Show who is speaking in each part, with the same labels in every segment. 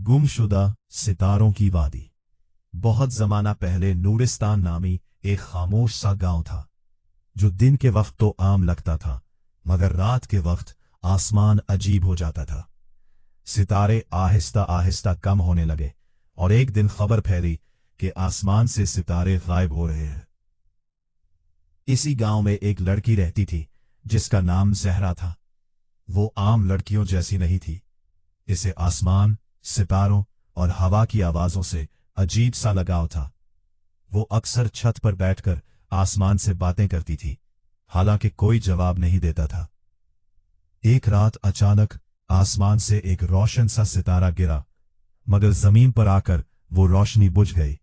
Speaker 1: गुमशुदा सितारों की वादी। बहुत जमाना पहले नूरिस्तान नामी एक खामोश सा गांव था, जो दिन के वक्त तो आम लगता था, मगर रात के वक्त आसमान अजीब हो जाता था। सितारे आहिस्ता आहिस्ता कम होने लगे और एक दिन खबर फैली कि आसमान से सितारे गायब हो रहे हैं। इसी गांव में एक लड़की रहती थी जिसका नाम जहरा था। वो आम लड़कियों जैसी नहीं थी। इसे आसमान, सितारों और हवा की आवाजों से अजीब सा लगाव था। वो अक्सर छत पर बैठकर आसमान से बातें करती थी, हालांकि कोई जवाब नहीं देता था। एक रात अचानक आसमान से एक रोशन सा सितारा गिरा, मगर जमीन पर आकर वो रोशनी बुझ गई।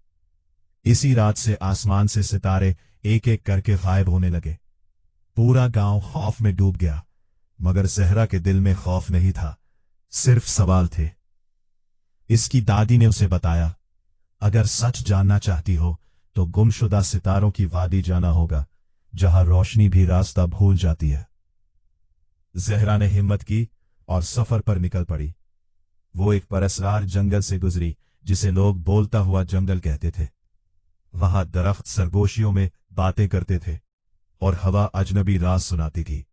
Speaker 1: इसी रात से आसमान से सितारे एक एक करके गायब होने लगे। पूरा गांव खौफ में डूब गया, मगर जहरा के दिल में खौफ नहीं था, सिर्फ सवाल थे। इसकी दादी ने उसे बताया, अगर सच जानना चाहती हो तो गुमशुदा सितारों की वादी जाना होगा, जहां रोशनी भी रास्ता भूल जाती है। जहरा ने हिम्मत की और सफर पर निकल पड़ी। वो एक परसरार जंगल से गुजरी, जिसे लोग बोलता हुआ जंगल कहते थे। वहां दरख्त सरगोशियों में बातें करते थे और हवा अजनबी राज सुनाती थी।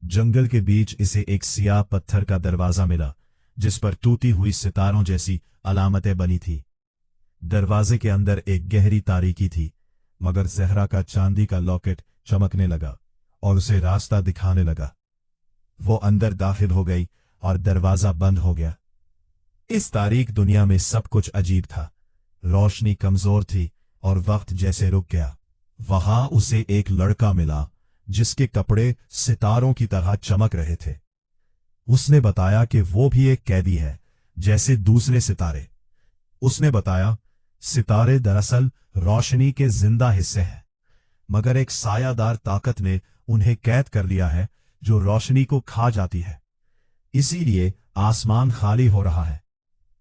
Speaker 1: जंगल के बीच इसे एक सियाह पत्थर का दरवाजा मिला, जिस पर टूटी हुई सितारों जैसी अलामतें बनी थी। दरवाजे के अंदर एक गहरी तारीकी थी, मगर जहरा का चांदी का लॉकेट चमकने लगा और उसे रास्ता दिखाने लगा। वो अंदर दाखिल हो गई और दरवाजा बंद हो गया। इस तारीक दुनिया में सब कुछ अजीब था। रोशनी कमजोर थी और वक्त जैसे रुक गया। वहां उसे एक लड़का मिला जिसके कपड़े सितारों की तरह चमक रहे थे। उसने बताया कि वो भी एक कैदी है, जैसे दूसरे सितारे। उसने बताया, सितारे दरअसल रोशनी के जिंदा हिस्से हैं, मगर एक सायादार ताकत ने उन्हें कैद कर लिया है जो रोशनी को खा जाती है। इसीलिए आसमान खाली हो रहा है।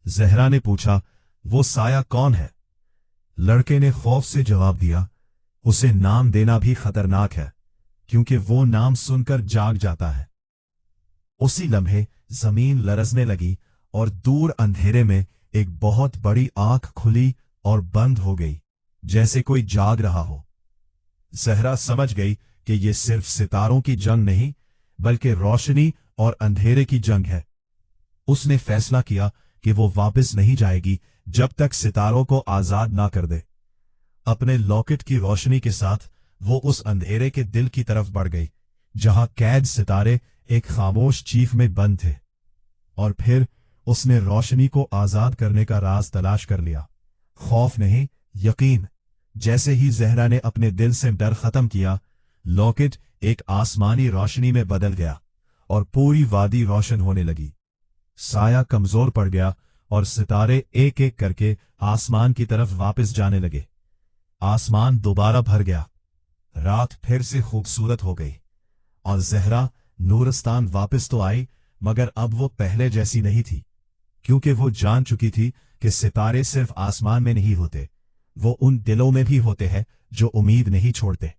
Speaker 1: जहरा ने पूछा, वो साया कौन है? लड़के ने खौफ से जवाब दिया, उसे नाम देना भी खतरनाक है, क्योंकि वो नाम सुनकर जाग जाता है। उसी लम्हे जमीन लरजने लगी और दूर अंधेरे में एक बहुत बड़ी आंख खुली और बंद हो गई, जैसे कोई जाग रहा हो। जहरा समझ गई कि ये सिर्फ सितारों की जंग नहीं, बल्कि रोशनी और अंधेरे की जंग है। उसने फैसला किया कि वो वापस नहीं जाएगी जब तक सितारों को आजाद ना कर दे। अपने लॉकेट की रोशनी के साथ वो उस अंधेरे के दिल की तरफ बढ़ गई, जहां कैद सितारे एक खामोश चीख में बंद थे। और फिर उसने रोशनी को आजाद करने का राज तलाश कर लिया। खौफ नहीं, यकीन। जैसे ही जहरा ने अपने दिल से डर खत्म किया, लॉकेट एक आसमानी रोशनी में बदल गया और पूरी वादी रोशन होने लगी। साया कमजोर पड़ गया और सितारे एक एक करके आसमान की तरफ वापस जाने लगे। आसमान दोबारा भर गया। रात फिर से खूबसूरत हो गई और जहरा नूरिस्तान वापस तो आई, मगर अब वो पहले जैसी नहीं थी, क्योंकि वो जान चुकी थी कि सितारे सिर्फ आसमान में नहीं होते, वो उन दिलों में भी होते हैं जो उम्मीद नहीं छोड़ते।